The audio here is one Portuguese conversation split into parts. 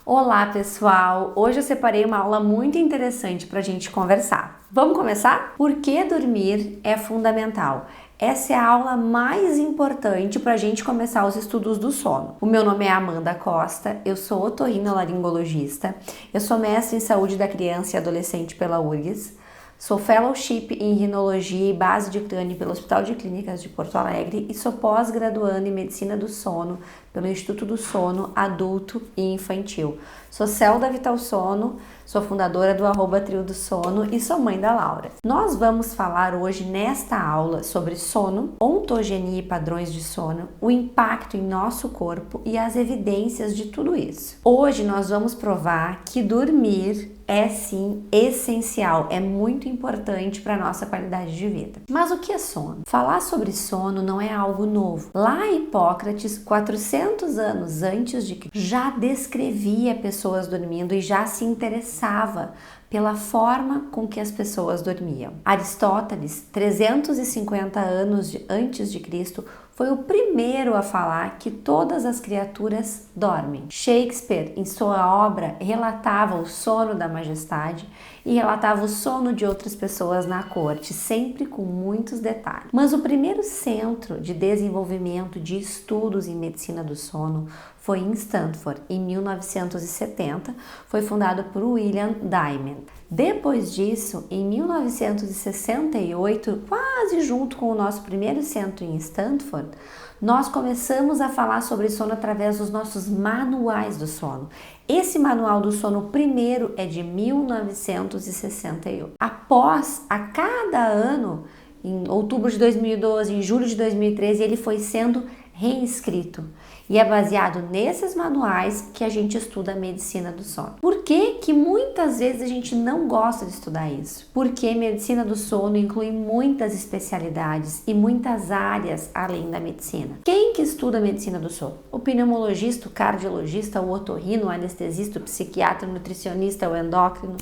Olá pessoal, hoje eu separei uma aula muito interessante para a gente conversar. Vamos começar? Por que dormir é fundamental? Essa é a aula mais importante para a gente começar os estudos do sono. O meu nome é Amanda Costa, eu sou otorrinolaringologista, eu sou mestre em saúde da criança e adolescente pela URGS, sou fellowship em rinologia e base de crânio pelo Hospital de Clínicas de Porto Alegre e sou pós-graduanda em medicina do sono pelo Instituto do Sono Adulto e Infantil. Sou Celda Vital Sono, sou fundadora do @Trio do Sono e sou mãe da Laura. Nós vamos falar hoje nesta aula sobre sono, ontogenia e padrões de sono, o impacto em nosso corpo e as evidências de tudo isso. Hoje nós vamos provar que dormir é sim essencial, é muito importante para a nossa qualidade de vida. Mas o que é sono? Falar sobre sono não é algo novo. Lá Hipócrates, 400 anos antes de Cristo, já descrevia pessoas dormindo e já se interessava pela forma com que as pessoas dormiam. Aristóteles, 350 anos antes de Cristo, foi o primeiro a falar que todas as criaturas dormem. Shakespeare, em sua obra, relatava o sono da majestade e relatava o sono de outras pessoas na corte, sempre com muitos detalhes. Mas o primeiro centro de desenvolvimento de estudos em medicina do sono foi em Stanford, em 1970, foi fundado por William Diamond. Depois disso, em 1968, quase junto com o nosso primeiro centro em Stanford, nós começamos a falar sobre sono através dos nossos manuais do sono. Esse manual do sono primeiro é de 1968. Após, a cada ano, em outubro de 2012, em julho de 2013, ele foi sendo reescrito. E é baseado nesses manuais que a gente estuda a medicina do sono. Por que muitas vezes a gente não gosta de estudar isso? Porque medicina do sono inclui muitas especialidades e muitas áreas além da medicina. Quem que estuda a medicina do sono? O pneumologista, o cardiologista, o otorrino, o anestesista, o psiquiatra, o nutricionista, o endócrino,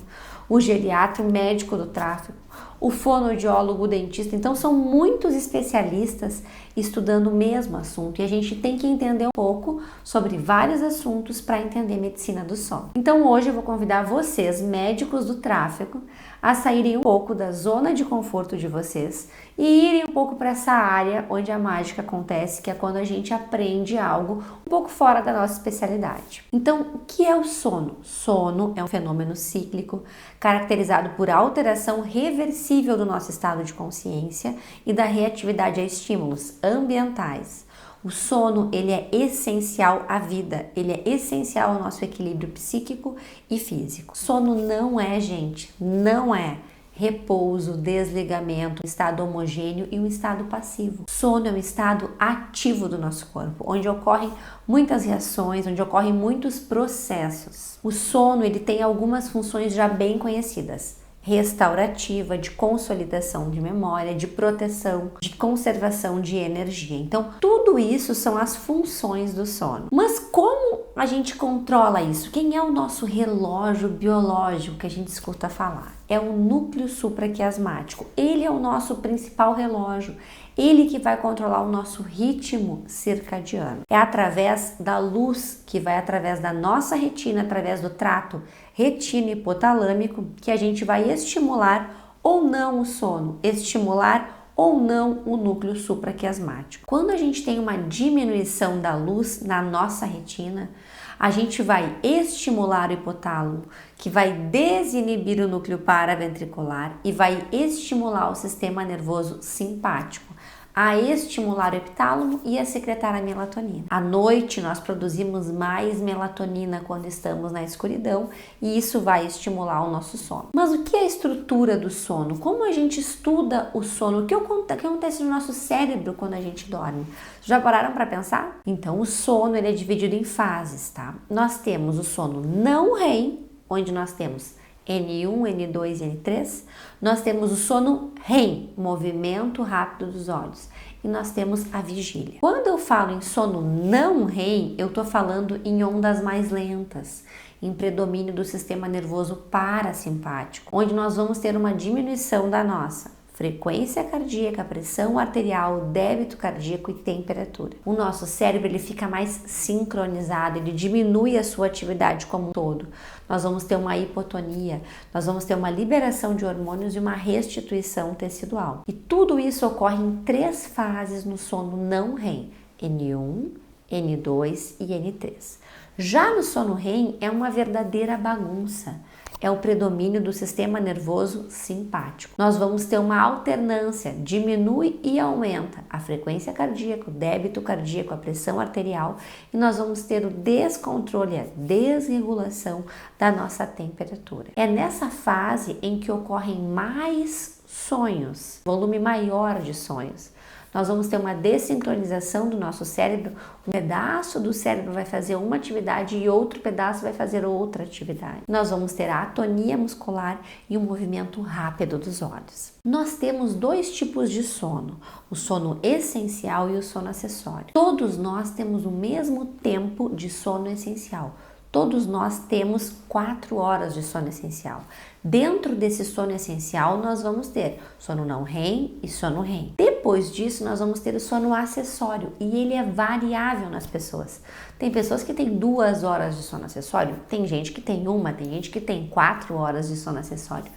o geriatra, o médico do tráfego, o fonoaudiólogo, o dentista. Então são muitos especialistas estudando o mesmo assunto e a gente tem que entender um pouco sobre vários assuntos para entender medicina do sono. Então hoje eu vou convidar vocês, médicos do tráfego, a saírem um pouco da zona de conforto de vocês e irem um pouco para essa área onde a mágica acontece, que é quando a gente aprende algo um pouco fora da nossa especialidade. Então, o que é o sono? Sono é um fenômeno cíclico caracterizado por alteração reversível do nosso estado de consciência e da reatividade a estímulos ambientais. O sono, ele é essencial à vida, ele é essencial ao nosso equilíbrio psíquico e físico. Sono não é, gente, não é repouso, desligamento, um estado homogêneo e um estado passivo. Sono é um estado ativo do nosso corpo, onde ocorrem muitas reações, onde ocorrem muitos processos. O sono, ele tem algumas funções já bem conhecidas: restaurativa, de consolidação de memória, de proteção, de conservação de energia. Então, tudo isso são as funções do sono. Mas como a gente controla isso? Quem é o nosso relógio biológico que a gente escuta falar? É o núcleo supraquiasmático. Ele é o nosso principal relógio. Ele que vai controlar o nosso ritmo circadiano. É através da luz que vai através da nossa retina, através do trato retino-hipotalâmico, que a gente vai estimular ou não o sono, estimular ou não o núcleo supraquiasmático. Quando a gente tem uma diminuição da luz na nossa retina, a gente vai estimular o hipotálamo, que vai desinibir o núcleo paraventricular e vai estimular o sistema nervoso simpático, a estimular o epitálamo e a secretar a melatonina. À noite nós produzimos mais melatonina quando estamos na escuridão e isso vai estimular o nosso sono. Mas o que é a estrutura do sono? Como a gente estuda o sono? O que acontece no nosso cérebro quando a gente dorme? Já pararam para pensar? Então o sono, ele é dividido em fases, tá? Nós temos o sono não REM, onde nós temos N1, N2 e N3. Nós temos o sono REM, movimento rápido dos olhos. E nós temos a vigília. Quando eu falo em sono não REM, eu estou falando em ondas mais lentas, em predomínio do sistema nervoso parasimpático, onde nós vamos ter uma diminuição da nossa frequência cardíaca, pressão arterial, débito cardíaco e temperatura. O nosso cérebro ele fica mais sincronizado, ele diminui a sua atividade como um todo. Nós vamos ter uma hipotonia, nós vamos ter uma liberação de hormônios e uma restituição tecidual. E tudo isso ocorre em 3 fases no sono não REM: N1, N2 e N3. Já no sono REM é uma verdadeira bagunça. É o predomínio do sistema nervoso simpático. Nós vamos ter uma alternância, diminui e aumenta a frequência cardíaca, o débito cardíaco, a pressão arterial, e nós vamos ter o descontrole, a desregulação da nossa temperatura. É nessa fase em que ocorrem mais sonhos, volume maior de sonhos. Nós vamos ter uma desincronização do nosso cérebro, um pedaço do cérebro vai fazer uma atividade e outro pedaço vai fazer outra atividade. Nós vamos ter a atonia muscular e um movimento rápido dos olhos. Nós temos 2 tipos de sono, o sono essencial e o sono acessório. Todos nós temos o mesmo tempo de sono essencial. Todos nós temos 4 horas de sono essencial. Dentro desse sono essencial, nós vamos ter sono não REM e sono REM. Depois disso, nós vamos ter o sono acessório e ele é variável nas pessoas. Tem pessoas que têm 2 horas de sono acessório, tem gente que tem 1, tem gente que tem 4 horas de sono acessório.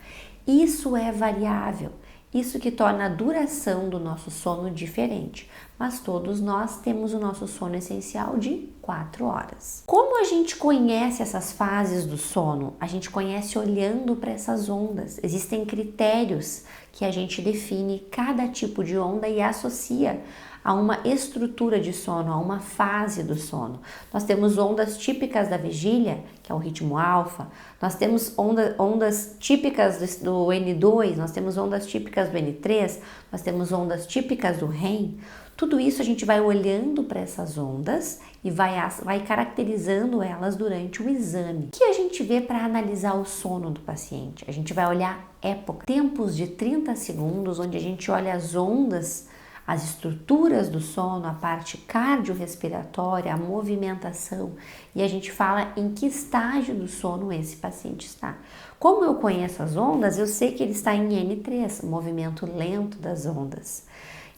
Isso é variável. Isso que torna a duração do nosso sono diferente, mas todos nós temos o nosso sono essencial de 4 horas. Como a gente conhece essas fases do sono? A gente conhece olhando para essas ondas. Existem critérios que a gente define cada tipo de onda e associa a uma estrutura de sono, a uma fase do sono. Nós temos ondas típicas da vigília, que é o ritmo alfa, nós temos ondas típicas do N2, nós temos ondas típicas do N3, nós temos ondas típicas do REM. Tudo isso a gente vai olhando para essas ondas e vai caracterizando elas durante o exame. O que a gente vê para analisar o sono do paciente? A gente vai olhar época, tempos de 30 segundos, onde a gente olha as ondas, as estruturas do sono, a parte cardiorrespiratória, a movimentação, e a gente fala em que estágio do sono esse paciente está. Como eu conheço as ondas, eu sei que ele está em N3, movimento lento das ondas.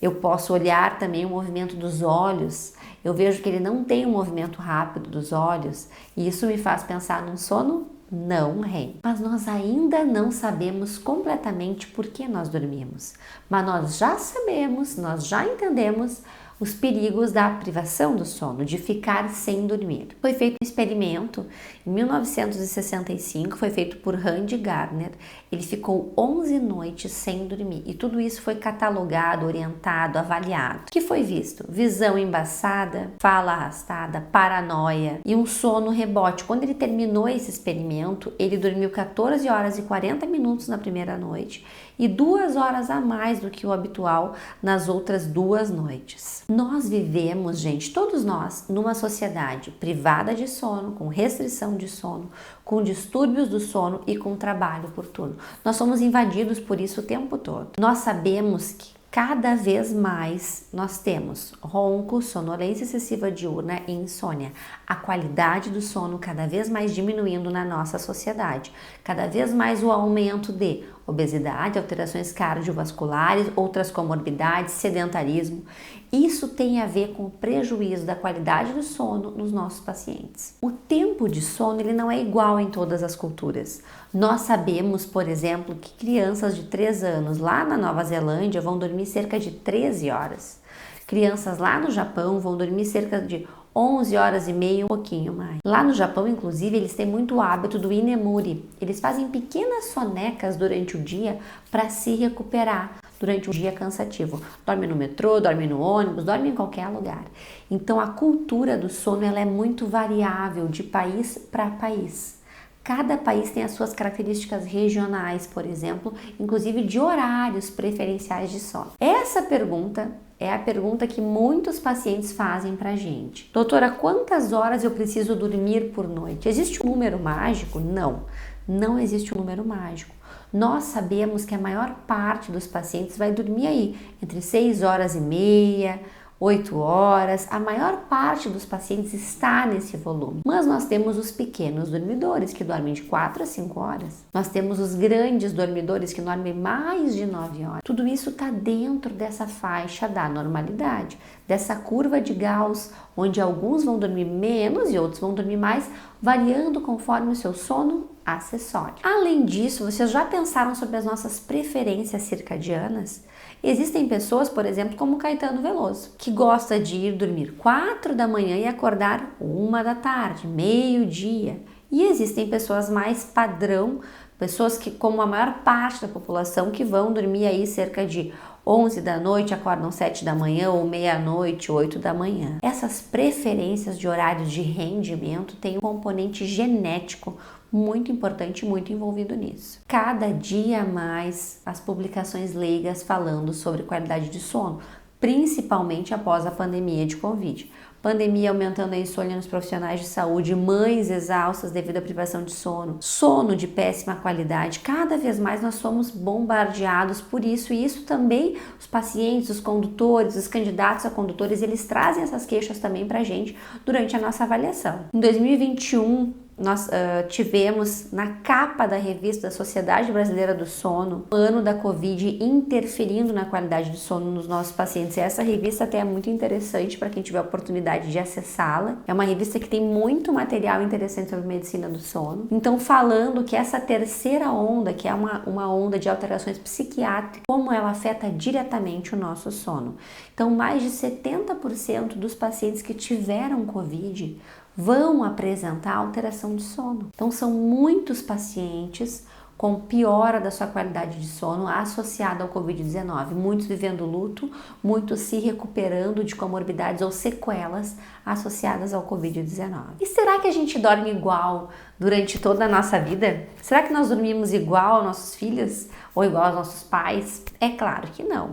Eu posso olhar também o movimento dos olhos, eu vejo que ele não tem um movimento rápido dos olhos, e isso me faz pensar num sono não REM. Mas nós ainda não sabemos completamente por que nós dormimos. Mas nós já sabemos, nós já entendemos os perigos da privação do sono, de ficar sem dormir. Foi feito um experimento em 1965, foi feito por Randy Gardner. Ele ficou 11 noites sem dormir e tudo isso foi catalogado, orientado, avaliado. O que foi visto? Visão embaçada, fala arrastada, paranoia e um sono rebote. Quando ele terminou esse experimento, ele dormiu 14 horas e 40 minutos na primeira noite e 2 horas a mais do que o habitual nas outras 2 noites. Nós vivemos, gente, todos nós, numa sociedade privada de sono, com restrição de sono, com distúrbios do sono e com trabalho por turno. Nós somos invadidos por isso o tempo todo. Nós sabemos que cada vez mais nós temos ronco, sonolência excessiva diurna e insônia. A qualidade do sono cada vez mais diminuindo na nossa sociedade. Cada vez mais o aumento de obesidade, alterações cardiovasculares, outras comorbidades, sedentarismo. Isso tem a ver com o prejuízo da qualidade do sono nos nossos pacientes. O tempo de sono ele não é igual em todas as culturas. Nós sabemos, por exemplo, que crianças de 3 anos lá na Nova Zelândia vão dormir cerca de 13 horas. Crianças lá no Japão vão dormir cerca de 11 horas e meia, um pouquinho mais. Lá no Japão, inclusive, eles têm muito hábito do inemuri. Eles fazem pequenas sonecas durante o dia para se recuperar durante um dia cansativo. Dorme no metrô, dorme no ônibus, dorme em qualquer lugar. Então, a cultura do sono ela é muito variável de país para país. Cada país tem as suas características regionais, por exemplo, inclusive de horários preferenciais de sono. Essa pergunta é a pergunta que muitos pacientes fazem pra gente. Doutora, quantas horas eu preciso dormir por noite? Existe um número mágico? Não, não existe um número mágico. Nós sabemos que a maior parte dos pacientes vai dormir aí entre 6 horas e meia, 8 horas, a maior parte dos pacientes está nesse volume. Mas nós temos os pequenos dormidores que dormem de 4 a 5 horas. Nós temos os grandes dormidores que dormem mais de 9 horas. Tudo isso está dentro dessa faixa da normalidade, dessa curva de Gauss, onde alguns vão dormir menos e outros vão dormir mais, variando conforme o seu sono acessório. Além disso, vocês já pensaram sobre as nossas preferências circadianas? Existem pessoas, por exemplo, como Caetano Veloso, que gosta de ir dormir 4 da manhã e acordar 1 da tarde, meio-dia. E existem pessoas mais padrão, pessoas que, como a maior parte da população, que vão dormir aí cerca de 11 da noite, acordam 7 da manhã ou meia-noite, 8 da manhã. Essas preferências de horários de rendimento têm um componente genético muito importante, muito envolvido nisso. Cada dia mais as publicações leigas falando sobre qualidade de sono, principalmente após a pandemia de Covid. Pandemia aumentando a insônia nos profissionais de saúde, mães exaustas devido à privação de sono, sono de péssima qualidade. Cada vez mais nós somos bombardeados por isso, e isso também os pacientes, os condutores, os candidatos a condutores, eles trazem essas queixas também pra gente durante a nossa avaliação. Em 2021, nós tivemos na capa da revista da Sociedade Brasileira do Sono o ano da Covid interferindo na qualidade do sono nos nossos pacientes. E essa revista até é muito interessante para quem tiver a oportunidade de acessá-la. É uma revista que tem muito material interessante sobre medicina do sono. Então, falando que essa terceira onda, que é uma onda de alterações psiquiátricas, como ela afeta diretamente o nosso sono. Então, mais de 70% dos pacientes que tiveram Covid vão apresentar alteração de sono. Então, são muitos pacientes com piora da sua qualidade de sono associada ao Covid-19, muitos vivendo luto, muitos se recuperando de comorbidades ou sequelas associadas ao Covid-19. E será que a gente dorme igual durante toda a nossa vida? Será que nós dormimos igual aos nossos filhos ou igual aos nossos pais? É claro que não.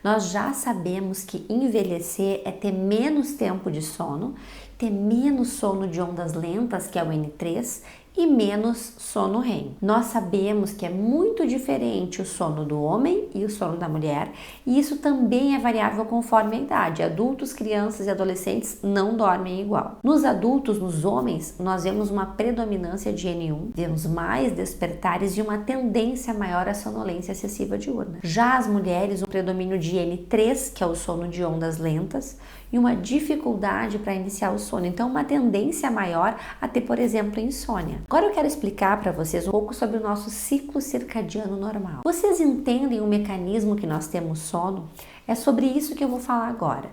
Nós já sabemos que envelhecer é ter menos tempo de sono, ter menos sono de ondas lentas, que é o N3, e menos sono REM. Nós sabemos que é muito diferente o sono do homem e o sono da mulher, e isso também é variável conforme a idade. Adultos, crianças e adolescentes não dormem igual. Nos adultos, nos homens, nós vemos uma predominância de N1, vemos mais despertares e uma tendência maior à sonolência excessiva diurna. Já as mulheres, um predomínio de N3, que é o sono de ondas lentas, e uma dificuldade para iniciar o sono. Então, uma tendência maior a ter, por exemplo, insônia. Agora eu quero explicar para vocês um pouco sobre o nosso ciclo circadiano normal. Vocês entendem o mecanismo que nós temos sono? É sobre isso que eu vou falar agora.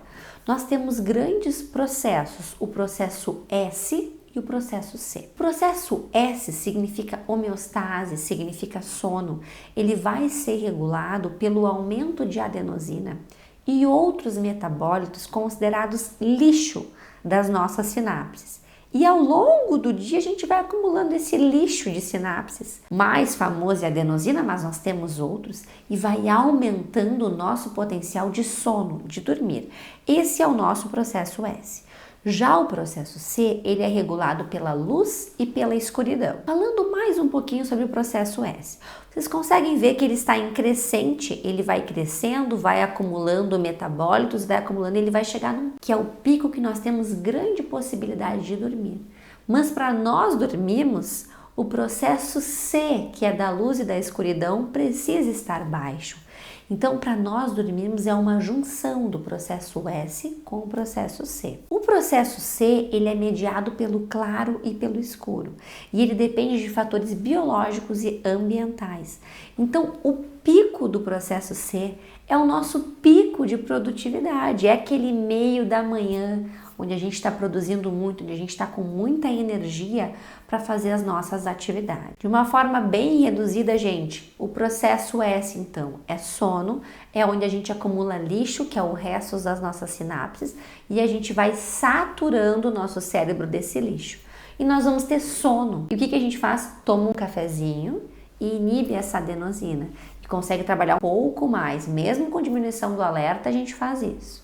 Nós temos grandes processos, o processo S e o processo C. O processo S significa homeostase, significa sono. Ele vai ser regulado pelo aumento de adenosina e outros metabólitos considerados lixo das nossas sinapses. E ao longo do dia a gente vai acumulando esse lixo de sinapses. Mais famoso é a adenosina, mas nós temos outros, e vai aumentando o nosso potencial de sono, de dormir. Esse é o nosso processo S. Já o processo C, ele é regulado pela luz e pela escuridão. Falando mais um pouquinho sobre o processo S, vocês conseguem ver que ele está em crescente, ele vai crescendo, vai acumulando metabólitos, vai acumulando, ele vai chegar num que é o pico que nós temos grande possibilidade de dormir. Mas para nós dormirmos, o processo C, que é da luz e da escuridão, precisa estar baixo. Então, para nós dormirmos é uma junção do processo S com o processo C. O processo C, ele é mediado pelo claro e pelo escuro, e ele depende de fatores biológicos e ambientais. Então, o pico do processo C é o nosso pico de produtividade, é aquele meio da manhã onde a gente está produzindo muito, onde a gente está com muita energia para fazer as nossas atividades. De uma forma bem reduzida, gente, o processo S, então, é sono, é onde a gente acumula lixo, que é o resto das nossas sinapses, e a gente vai saturando o nosso cérebro desse lixo. E nós vamos ter sono. E o que a gente faz? Toma um cafezinho e inibe essa adenosina, e consegue trabalhar um pouco mais, mesmo com diminuição do alerta, a gente faz isso.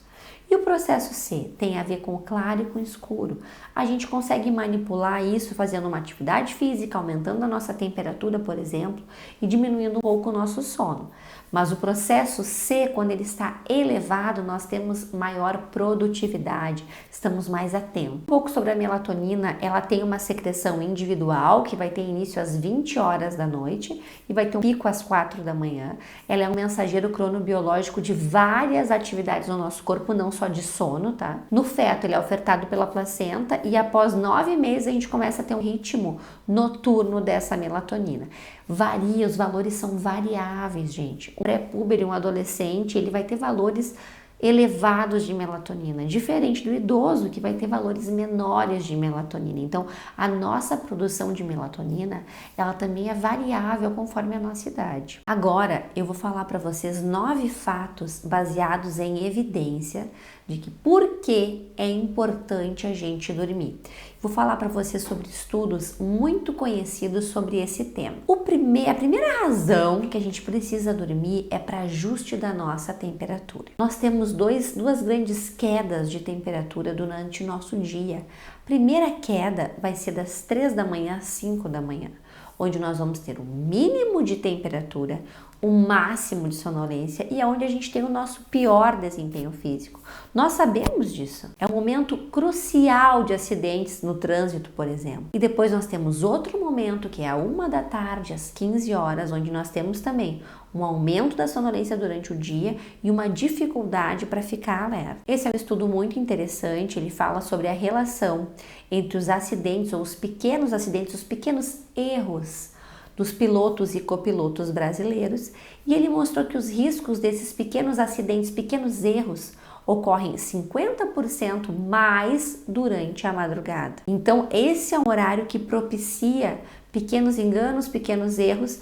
E o processo C tem a ver com o claro e com o escuro. A gente consegue manipular isso fazendo uma atividade física, aumentando a nossa temperatura, por exemplo, e diminuindo um pouco o nosso sono. Mas o processo C, quando ele está elevado, nós temos maior produtividade, estamos mais atentos. Um pouco sobre a melatonina, ela tem uma secreção individual que vai ter início às 20 horas da noite e vai ter um pico às 4 da manhã. Ela é um mensageiro cronobiológico de várias atividades no nosso corpo, não só de sono, tá? No feto, ele é ofertado pela placenta e após 9 meses a gente começa a ter um ritmo noturno dessa melatonina. Varia, os valores são variáveis, gente. Um pré-púber e um adolescente, ele vai ter valores elevados de melatonina, diferente do idoso que vai ter valores menores de melatonina. Então, a nossa produção de melatonina, ela também é variável conforme a nossa idade. Agora, eu vou falar para vocês 9 fatos baseados em evidência de que por que é importante a gente dormir. Vou falar para vocês sobre estudos muito conhecidos sobre esse tema. A primeira razão que a gente precisa dormir é para ajuste da nossa temperatura. Nós temos duas grandes quedas de temperatura durante o nosso dia. A primeira queda vai ser das 3 da manhã às 5 da manhã, onde nós vamos ter o mínimo de temperatura, o máximo de sonolência e é onde a gente tem o nosso pior desempenho físico. Nós sabemos disso. É um momento crucial de acidentes no trânsito, por exemplo. E depois nós temos outro momento que é a 1 da tarde, às 15 horas, onde nós temos também um aumento da sonolência durante o dia e uma dificuldade para ficar alerta. Esse é um estudo muito interessante, ele fala sobre a relação entre os acidentes ou os pequenos acidentes, os pequenos erros dos pilotos e copilotos brasileiros, e ele mostrou que os riscos desses pequenos acidentes, pequenos erros, ocorrem 50% mais durante a madrugada. Então, esse é um horário que propicia pequenos enganos, pequenos erros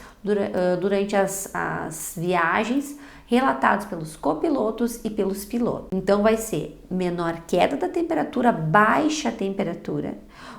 durante as viagens relatados pelos copilotos e pelos pilotos. Então, vai ser menor queda da temperatura, baixa temperatura,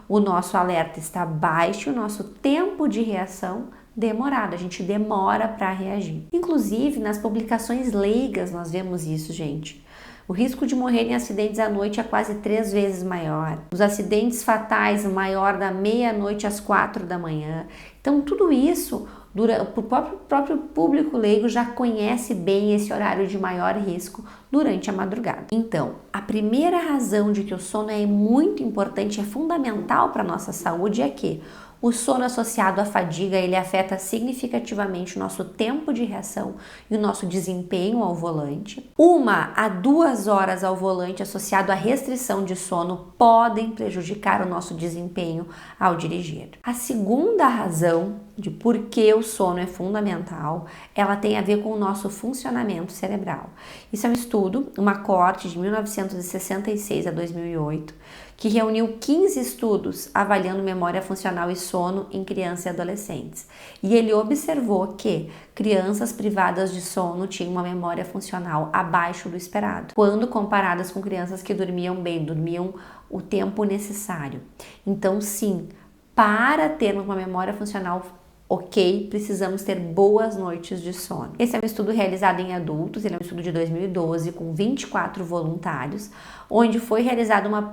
o nosso alerta está baixo, o nosso tempo de reação demorado, a gente demora para reagir. Inclusive, nas publicações leigas nós vemos isso, gente. O risco de morrer em acidentes à noite é quase 3 vezes maior. Os acidentes fatais, maior da meia-noite às 4 da manhã. Então, tudo isso, o próprio público leigo já conhece bem esse horário de maior risco durante a madrugada. Então, a primeira razão de que o sono é muito importante, é fundamental para a nossa saúde, é que o sono associado à fadiga, ele afeta significativamente o nosso tempo de reação e o nosso desempenho ao volante. 1 a 2 horas ao volante associado à restrição de sono podem prejudicar o nosso desempenho ao dirigir. A segunda razão de por que o sono é fundamental, ela tem a ver com o nosso funcionamento cerebral. Isso é um estudo, uma coorte de 1966 a 2008, que reuniu 15 estudos avaliando memória funcional e sono em crianças e adolescentes. E ele observou que crianças privadas de sono tinham uma memória funcional abaixo do esperado, quando comparadas com crianças que dormiam bem, dormiam o tempo necessário. Então, sim, para termos uma memória funcional ok, precisamos ter boas noites de sono. Esse é um estudo realizado em adultos, ele é um estudo de 2012 com 24 voluntários, onde foi realizada uma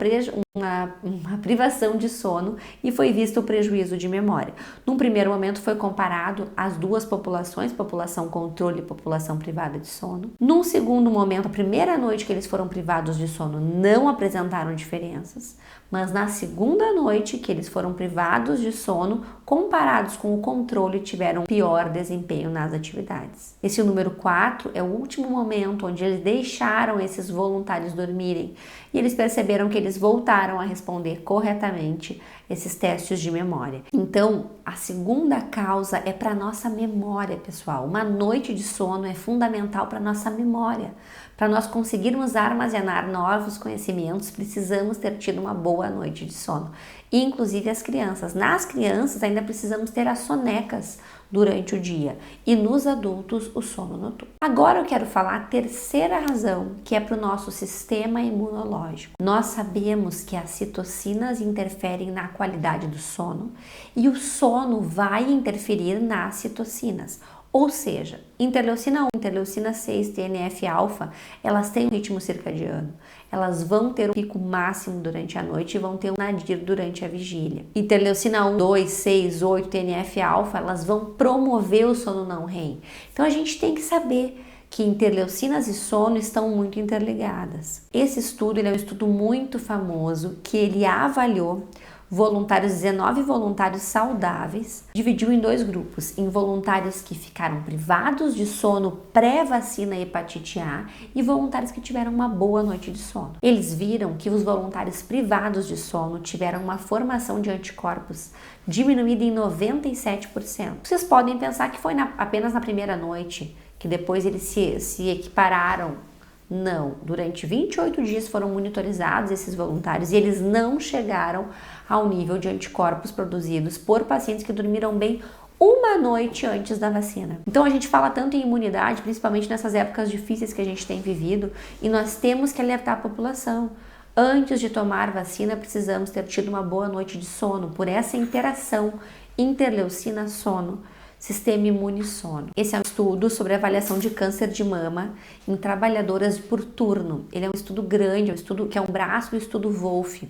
privação de sono e foi visto o prejuízo de memória. Num primeiro momento foi comparado as duas populações, população controle e população privada de sono. Num segundo momento, a primeira noite que eles foram privados de sono não apresentaram diferenças, mas na segunda noite que eles foram privados de sono, comparados com o controle, tiveram pior desempenho nas atividades. Esse número 4 é o último momento onde eles deixaram esses voluntários dormirem e eles perceberam que eles voltaram a responder corretamente esses testes de memória. Então, a segunda causa é para nossa memória, pessoal. Uma noite de sono é fundamental para nossa memória. Para nós conseguirmos armazenar novos conhecimentos, precisamos ter tido uma boa noite de sono. Inclusive as crianças. Nas crianças ainda precisamos ter as sonecas durante o dia e nos adultos o sono noturno. Agora eu quero falar a terceira razão, que é para o nosso sistema imunológico. Nós sabemos que as citocinas interferem na qualidade do sono e o sono vai interferir nas citocinas. Ou seja, interleucina 1, interleucina 6, TNF-alfa, elas têm um ritmo circadiano. Elas vão ter um pico máximo durante a noite e vão ter um nadir durante a vigília. Interleucina 1, 2, 6, 8, TNF-alfa, elas vão promover o sono não REM. Então a gente tem que saber que interleucinas e sono estão muito interligadas. Esse estudo ele é um estudo muito famoso que ele avaliou 19 voluntários saudáveis, dividiu em 2 grupos, em voluntários que ficaram privados de sono pré-vacina hepatite A e voluntários que tiveram uma boa noite de sono. Eles viram que os voluntários privados de sono tiveram uma formação de anticorpos diminuída em 97%. Vocês podem pensar que foi apenas na primeira noite, que depois eles se equipararam. Não, durante 28 dias foram monitorizados esses voluntários e eles não chegaram ao nível de anticorpos produzidos por pacientes que dormiram bem uma noite antes da vacina. Então a gente fala tanto em imunidade, principalmente nessas épocas difíceis que a gente tem vivido, e nós temos que alertar a população. Antes de tomar vacina, precisamos ter tido uma boa noite de sono, por essa interação interleucina-sono, sistema imune-sono. Esse é um estudo sobre avaliação de câncer de mama em trabalhadoras por turno. Ele é um estudo grande, é um estudo que é um braço do estudo Wolf.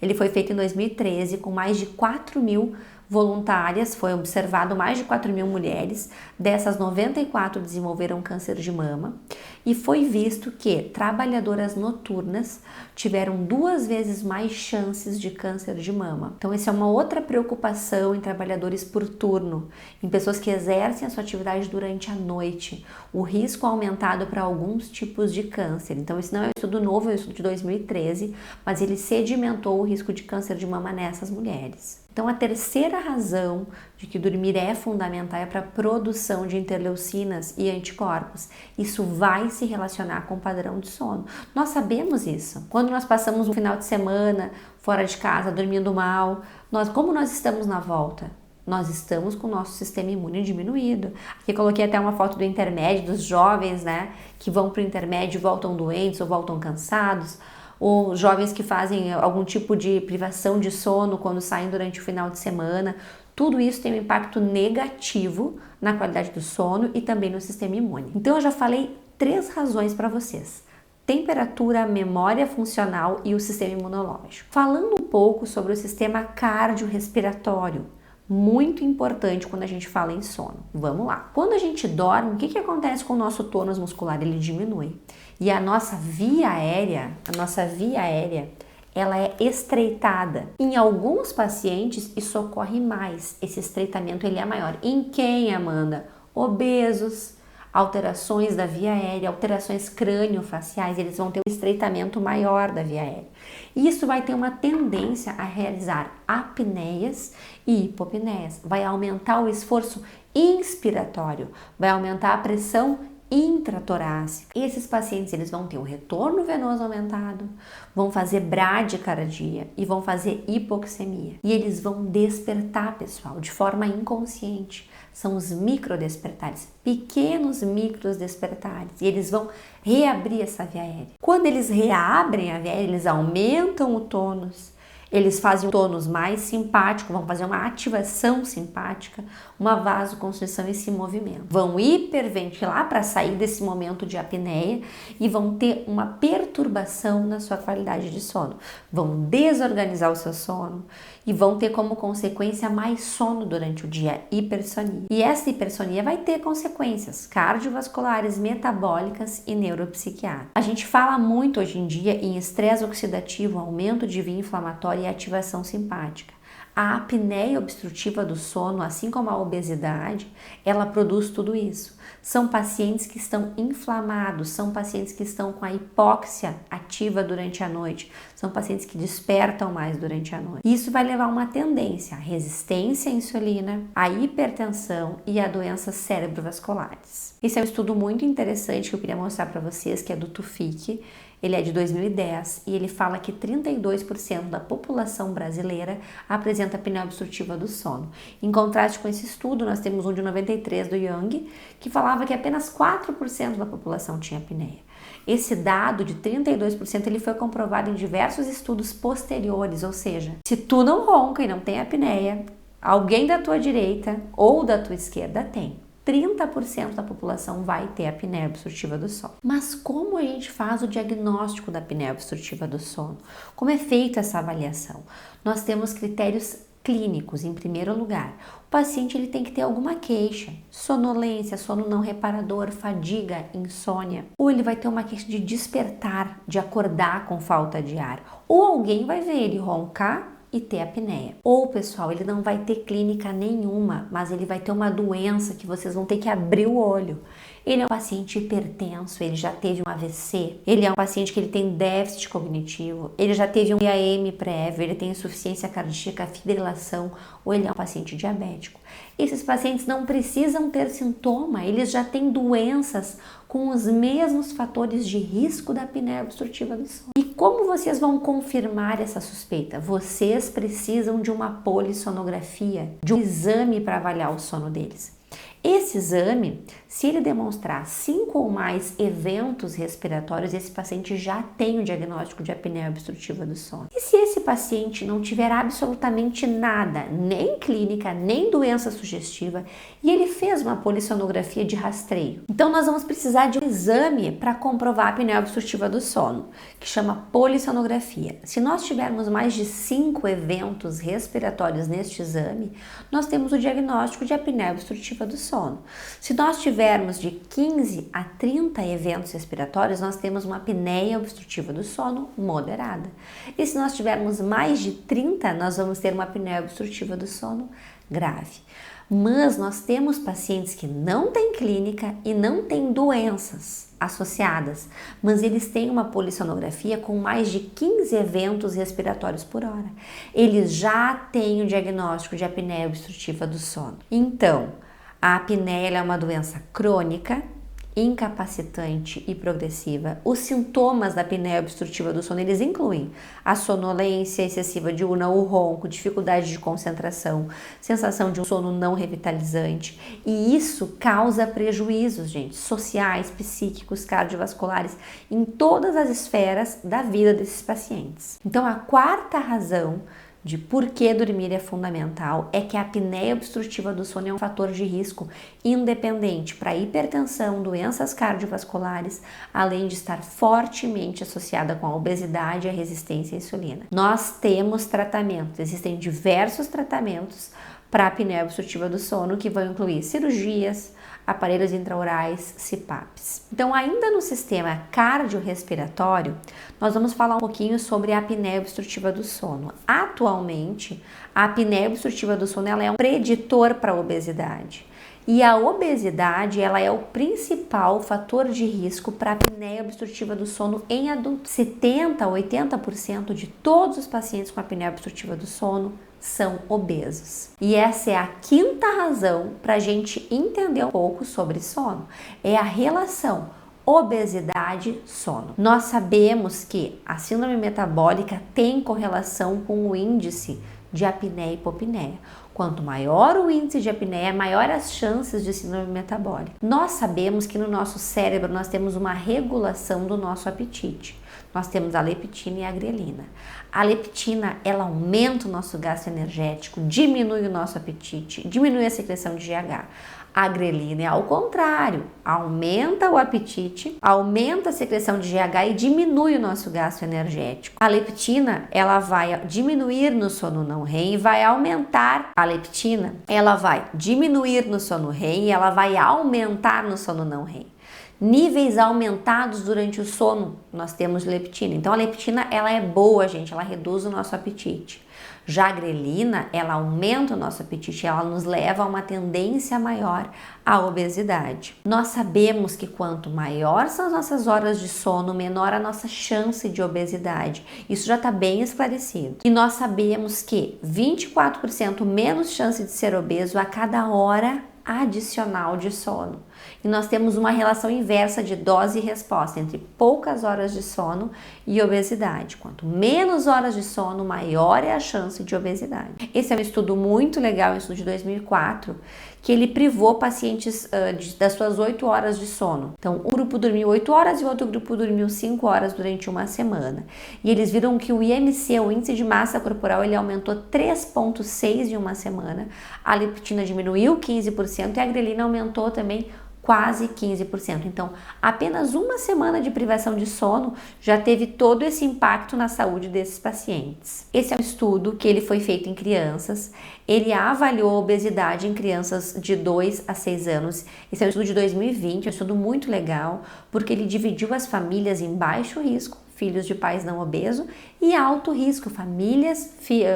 Ele foi feito em 2013 com mais de 4.000 voluntárias, foi observado mais de 4.000 mulheres, dessas 94 desenvolveram câncer de mama e foi visto que trabalhadoras noturnas tiveram 2 vezes mais chances de câncer de mama. Então essa é uma outra preocupação em trabalhadores por turno, em pessoas que exercem a sua atividade durante a noite, o risco aumentado para alguns tipos de câncer. Então esse não é um estudo novo, é um estudo de 2013, mas ele sedimentou o risco de câncer de mama nessas mulheres. Então, a terceira razão de que dormir é fundamental é para a produção de interleucinas e anticorpos. Isso vai se relacionar com o padrão de sono. Nós sabemos isso. Quando nós passamos um final de semana fora de casa, dormindo mal, como nós estamos na volta? Nós estamos com o nosso sistema imune diminuído. Aqui eu coloquei até uma foto do intermédio, dos jovens, né, que vão para o intermédio e voltam doentes ou voltam cansados, ou jovens que fazem algum tipo de privação de sono quando saem durante o final de semana. Tudo isso tem um impacto negativo na qualidade do sono e também no sistema imune. Então eu já falei 3 razões para vocês: temperatura, memória funcional e o sistema imunológico. Falando um pouco sobre o sistema cardiorrespiratório, muito importante quando a gente fala em sono. Vamos lá. Quando a gente dorme, o que acontece com o nosso tônus muscular? Ele diminui. E a nossa via aérea, ela é estreitada. Em alguns pacientes, isso ocorre mais. Esse estreitamento ele é maior. Em quem, Amanda? Obesos, alterações da via aérea, alterações crânio-faciais, eles vão ter um estreitamento maior da via aérea. E isso vai ter uma tendência a realizar apneias e hipopneias. Vai aumentar o esforço inspiratório, vai aumentar a pressão intratorácica. Esses pacientes eles vão ter um retorno venoso aumentado, vão fazer bradicardia e vão fazer hipoxemia. E eles vão despertar, pessoal, de forma inconsciente. São os microdespertares, pequenos microdespertares, e eles vão reabrir essa via aérea. Quando eles reabrem a via aérea, eles aumentam o tônus, eles fazem um tônus mais simpático, vão fazer uma ativação simpática, uma vasoconstrição e esse movimento. Vão hiperventilar para sair desse momento de apneia e vão ter uma perturbação na sua qualidade de sono. Vão desorganizar o seu sono e vão ter como consequência mais sono durante o dia, hipersonia. E essa hipersonia vai ter consequências cardiovasculares, metabólicas e neuropsiquiátricas. A gente fala muito hoje em dia em estresse oxidativo, aumento de via inflamatória e ativação simpática. A apneia obstrutiva do sono, assim como a obesidade, ela produz tudo isso. São pacientes que estão inflamados, são pacientes que estão com a hipóxia ativa durante a noite, são pacientes que despertam mais durante a noite. Isso vai levar a uma tendência à resistência à insulina, à hipertensão e a doenças cerebrovasculares. Esse é um estudo muito interessante que eu queria mostrar para vocês, que é do Tufik. Ele é de 2010 e ele fala que 32% da população brasileira apresenta apneia obstrutiva do sono. Em contraste com esse estudo, nós temos um de 93 do Young, que falava que apenas 4% da população tinha apneia. Esse dado de 32% ele foi comprovado em diversos estudos posteriores, ou seja, se tu não ronca e não tem apneia, alguém da tua direita ou da tua esquerda tem. 30% da população vai ter apneia obstrutiva do sono. Mas como a gente faz o diagnóstico da apneia obstrutiva do sono? Como é feita essa avaliação? Nós temos critérios clínicos, em primeiro lugar. O paciente ele tem que ter alguma queixa, sonolência, sono não reparador, fadiga, insônia. Ou ele vai ter uma queixa de despertar, de acordar com falta de ar. Ou alguém vai ver ele roncar e ter apneia. Ou, pessoal, ele não vai ter clínica nenhuma, mas ele vai ter uma doença que vocês vão ter que abrir o olho. Ele é um paciente hipertenso, ele já teve um AVC, ele é um paciente que ele tem déficit cognitivo, ele já teve um IAM prévio, ele tem insuficiência cardíaca, fibrilação, ou ele é um paciente diabético. Esses pacientes não precisam ter sintoma, eles já têm doenças com os mesmos fatores de risco da apneia obstrutiva do sono. E como vocês vão confirmar essa suspeita? Vocês precisam de uma polissonografia, de um exame para avaliar o sono deles. Esse exame, se ele demonstrar 5 ou mais eventos respiratórios, esse paciente já tem o diagnóstico de apneia obstrutiva do sono. E se esse paciente não tiver absolutamente nada, nem clínica, nem doença sugestiva, e ele fez uma polissonografia de rastreio, então nós vamos precisar de um exame para comprovar a apneia obstrutiva do sono, que chama polissonografia. Se nós tivermos mais de 5 eventos respiratórios neste exame, nós temos o diagnóstico de apneia obstrutiva do sono. Se nós tivermos de 15 a 30 eventos respiratórios, nós temos uma apneia obstrutiva do sono moderada. E se nós tivermos mais de 30, nós vamos ter uma apneia obstrutiva do sono grave. Mas nós temos pacientes que não têm clínica e não têm doenças associadas, mas eles têm uma polissonografia com mais de 15 eventos respiratórios por hora. Eles já têm o diagnóstico de apneia obstrutiva do sono. Então, a apneia é uma doença crônica, incapacitante e progressiva. Os sintomas da apneia obstrutiva do sono, eles incluem a sonolência excessiva diurna, o ronco, dificuldade de concentração, sensação de um sono não revitalizante. E isso causa prejuízos, gente, sociais, psíquicos, cardiovasculares, em todas as esferas da vida desses pacientes. Então, a quarta razão de por que dormir é fundamental é que a apneia obstrutiva do sono é um fator de risco independente para hipertensão, doenças cardiovasculares, além de estar fortemente associada com a obesidade e a resistência à insulina. Nós temos tratamento, existem diversos tratamentos para a apneia obstrutiva do sono que vão incluir cirurgias, aparelhos intraorais, CPAPs. Então, ainda no sistema cardiorrespiratório, nós vamos falar um pouquinho sobre a apneia obstrutiva do sono. Atualmente, a apneia obstrutiva do sono ela é um preditor para a obesidade. E a obesidade ela é o principal fator de risco para a apneia obstrutiva do sono em adultos. 70% a 80% de todos os pacientes com apneia obstrutiva do sono são obesos. E essa é a quinta razão para a gente entender um pouco sobre sono. É a relação obesidade-sono. Nós sabemos que a síndrome metabólica tem correlação com o índice de apneia e hipopneia. Quanto maior o índice de apneia, maior as chances de síndrome metabólica. Nós sabemos que no nosso cérebro nós temos uma regulação do nosso apetite. Nós temos a leptina e a grelina. A leptina, ela aumenta o nosso gasto energético, diminui o nosso apetite, diminui a secreção de GH. A grelina é ao contrário, aumenta o apetite, aumenta a secreção de GH e diminui o nosso gasto energético. A leptina, ela vai diminuir no sono não REM e vai aumentar. A leptina, ela vai diminuir no sono REM e ela vai aumentar no sono não REM. Níveis aumentados durante o sono, nós temos leptina. Então a leptina, ela é boa, gente, ela reduz o nosso apetite. Já a grelina, ela aumenta o nosso apetite, ela nos leva a uma tendência maior à obesidade. Nós sabemos que quanto maior são as nossas horas de sono, menor a nossa chance de obesidade. Isso já está bem esclarecido. E nós sabemos que 24% menos chance de ser obeso a cada hora adicional de sono. E nós temos uma relação inversa de dose e resposta entre poucas horas de sono e obesidade. Quanto menos horas de sono, maior é a chance de obesidade. Esse é um estudo muito legal, um estudo de 2004, que ele privou pacientes das suas 8 horas de sono. Então, um grupo dormiu 8 horas e o outro grupo dormiu 5 horas durante uma semana. E eles viram que o IMC, o índice de massa corporal, ele aumentou 3,6 em uma semana, a leptina diminuiu 15% e a grelina aumentou também quase 15%. Então, apenas uma semana de privação de sono já teve todo esse impacto na saúde desses pacientes. Esse é um estudo que ele foi feito em crianças, ele avaliou a obesidade em crianças de 2 a 6 anos. Esse é um estudo de 2020, é um estudo muito legal, porque ele dividiu as famílias em baixo risco, filhos de pais não obesos, e alto risco,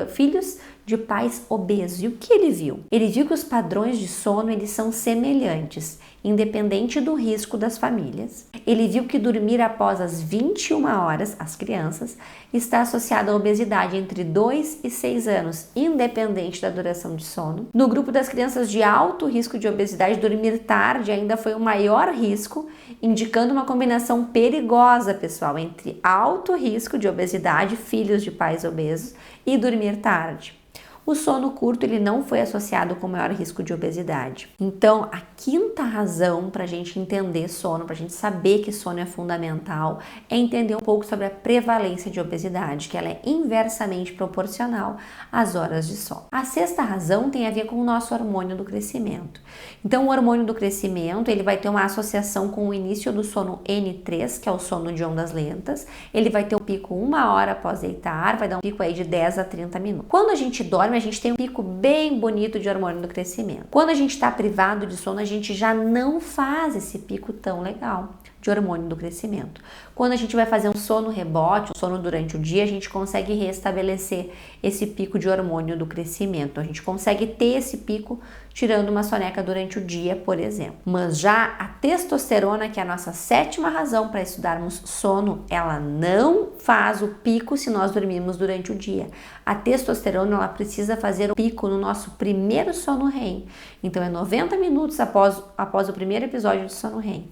filhos de pais obesos. E o que ele viu? Ele viu que os padrões de sono eles são semelhantes, independente do risco das famílias. Ele viu que dormir após as 21 horas, as crianças, está associado à obesidade entre 2 e 6 anos, independente da duração de sono. No grupo das crianças de alto risco de obesidade, dormir tarde ainda foi o maior risco, indicando uma combinação perigosa, pessoal, entre alto risco de obesidade, filhos de pais obesos, e dormir tarde. O sono curto ele não foi associado com maior risco de obesidade. Então, a quinta razão para a gente entender sono, para a gente saber que sono é fundamental, é entender um pouco sobre a prevalência de obesidade, que ela é inversamente proporcional às horas de sono. A sexta razão tem a ver com o nosso hormônio do crescimento. Então, o hormônio do crescimento ele vai ter uma associação com o início do sono N3, que é o sono de ondas lentas. Ele vai ter um pico 1 hora após deitar, vai dar um pico aí de 10 a 30 minutos. Quando a gente dorme, a gente tem um pico bem bonito de hormônio do crescimento. Quando a gente está privado de sono, a gente já não faz esse pico tão legal de hormônio do crescimento. Quando a gente vai fazer um sono rebote, um sono durante o dia, a gente consegue restabelecer esse pico de hormônio do crescimento. A gente consegue ter esse pico tirando uma soneca durante o dia, por exemplo. Mas já a testosterona, que é a nossa sétima razão para estudarmos sono, ela não faz o pico se nós dormirmos durante o dia. A testosterona, ela precisa fazer o pico no nosso primeiro sono REM. Então, é 90 minutos após o primeiro episódio de sono REM.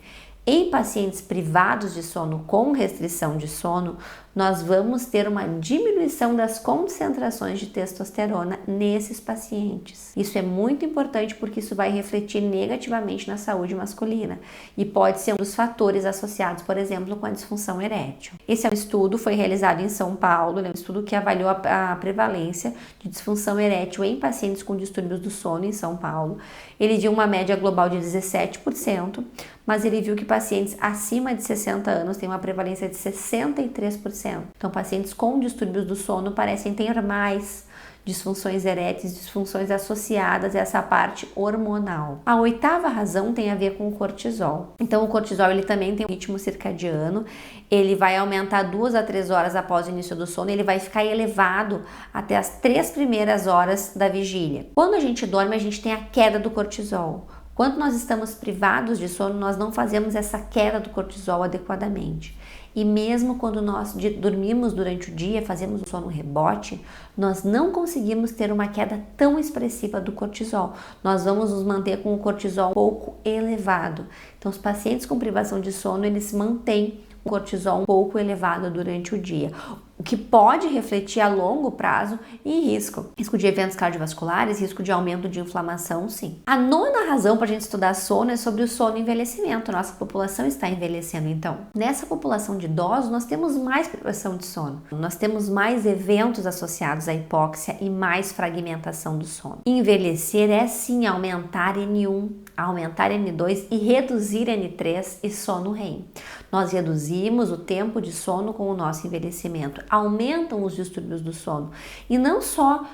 Em pacientes privados de sono com restrição de sono, nós vamos ter uma diminuição das concentrações de testosterona nesses pacientes. Isso é muito importante porque isso vai refletir negativamente na saúde masculina e pode ser um dos fatores associados, por exemplo, com a disfunção erétil. Esse é um estudo, foi realizado em São Paulo, é um estudo que avaliou a prevalência de disfunção erétil em pacientes com distúrbios do sono em São Paulo. Ele deu uma média global de 17%, mas ele viu que pacientes acima de 60 anos têm uma prevalência de 63%. Então, pacientes com distúrbios do sono parecem ter mais disfunções eréteis, disfunções associadas a essa parte hormonal. A oitava razão tem a ver com o cortisol. Então, o cortisol ele também tem um ritmo circadiano, ele vai aumentar 2 a 3 horas após o início do sono, ele vai ficar elevado até as 3 primeiras horas da vigília. Quando a gente dorme, a gente tem a queda do cortisol. Quando nós estamos privados de sono, nós não fazemos essa queda do cortisol adequadamente. E mesmo quando nós dormimos durante o dia, fazemos um sono rebote, nós não conseguimos ter uma queda tão expressiva do cortisol. Nós vamos nos manter com o cortisol um pouco elevado. Então, os pacientes com privação de sono, eles mantêm o cortisol um pouco elevado durante o dia, o que pode refletir a longo prazo em risco de eventos cardiovasculares, risco de aumento de inflamação, sim. A nona razão para a gente estudar sono é sobre o sono e envelhecimento. Nossa população está envelhecendo, então. Nessa população de idosos, nós temos mais privação de sono. Nós temos mais eventos associados à hipóxia e mais fragmentação do sono. Envelhecer é, sim, aumentar N1, aumentar N2 e reduzir N3 e sono REM. Nós reduzimos o tempo de sono com o nosso envelhecimento. Aumentam os distúrbios do sono. E não só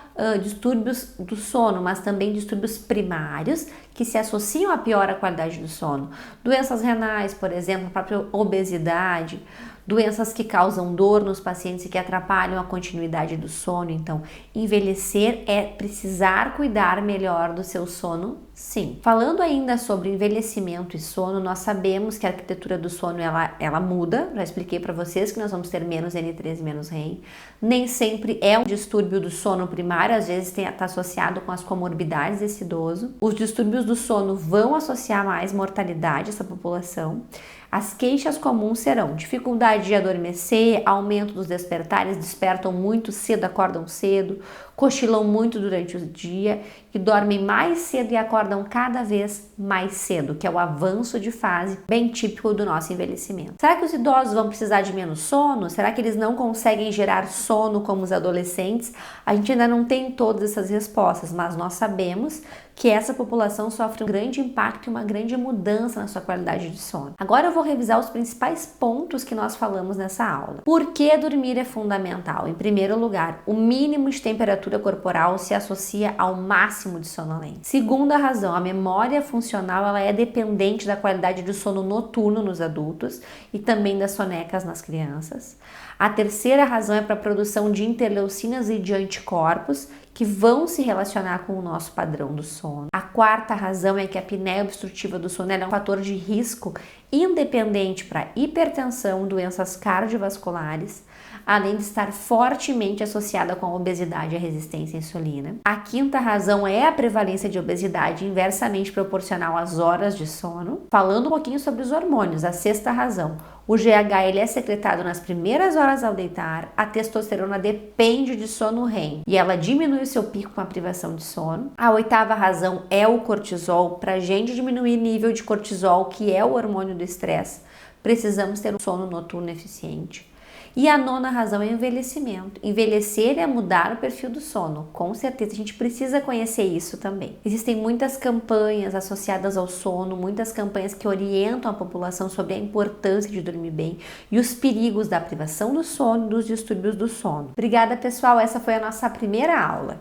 distúrbios do sono, mas também distúrbios primários que se associam à pior qualidade do sono. Doenças renais, por exemplo, a própria obesidade, doenças que causam dor nos pacientes e que atrapalham a continuidade do sono. Então, envelhecer é precisar cuidar melhor do seu sono, sim. Falando ainda sobre envelhecimento e sono, nós sabemos que a arquitetura do sono ela muda. Já expliquei para vocês que nós vamos ter menos N3 e menos REM. Nem sempre é um distúrbio do sono primário, às vezes está associado com as comorbidades desse idoso. Os distúrbios do sono vão associar mais mortalidade a essa população. As queixas comuns serão dificuldade de adormecer, aumento dos despertares, despertam muito cedo, acordam cedo, cochilam muito durante o dia e dormem mais cedo e acordam cada vez mais cedo, que é o avanço de fase bem típico do nosso envelhecimento. Será que os idosos vão precisar de menos sono? Será que eles não conseguem gerar sono como os adolescentes? A gente ainda não tem todas essas respostas, mas nós sabemos que essa população sofre um grande impacto e uma grande mudança na sua qualidade de sono. Agora eu vou revisar os principais pontos que nós falamos nessa aula. Por que dormir é fundamental? Em primeiro lugar, o mínimo de temperatura corporal se associa ao máximo de sonolência. Segunda razão, a memória funcional ela é dependente da qualidade do sono noturno nos adultos e também das sonecas nas crianças. A terceira razão é para a produção de interleucinas e de anticorpos que vão se relacionar com o nosso padrão do sono. A quarta razão é que a apneia obstrutiva do sono é um fator de risco independente para hipertensão, doenças cardiovasculares, além de estar fortemente associada com a obesidade e a resistência à insulina. A quinta razão é a prevalência de obesidade inversamente proporcional às horas de sono. Falando um pouquinho sobre os hormônios, a sexta razão, o GH ele é secretado nas primeiras horas ao deitar, a testosterona depende de sono REM e ela diminui o seu pico com a privação de sono. A oitava razão é o cortisol. Para a gente diminuir o nível de cortisol, que é o hormônio do estresse, precisamos ter um sono noturno eficiente. E a nona razão é o envelhecimento. Envelhecer é mudar o perfil do sono. Com certeza a gente precisa conhecer isso também. Existem muitas campanhas associadas ao sono, muitas campanhas que orientam a população sobre a importância de dormir bem e os perigos da privação do sono e dos distúrbios do sono. Obrigada, pessoal. Essa foi a nossa primeira aula.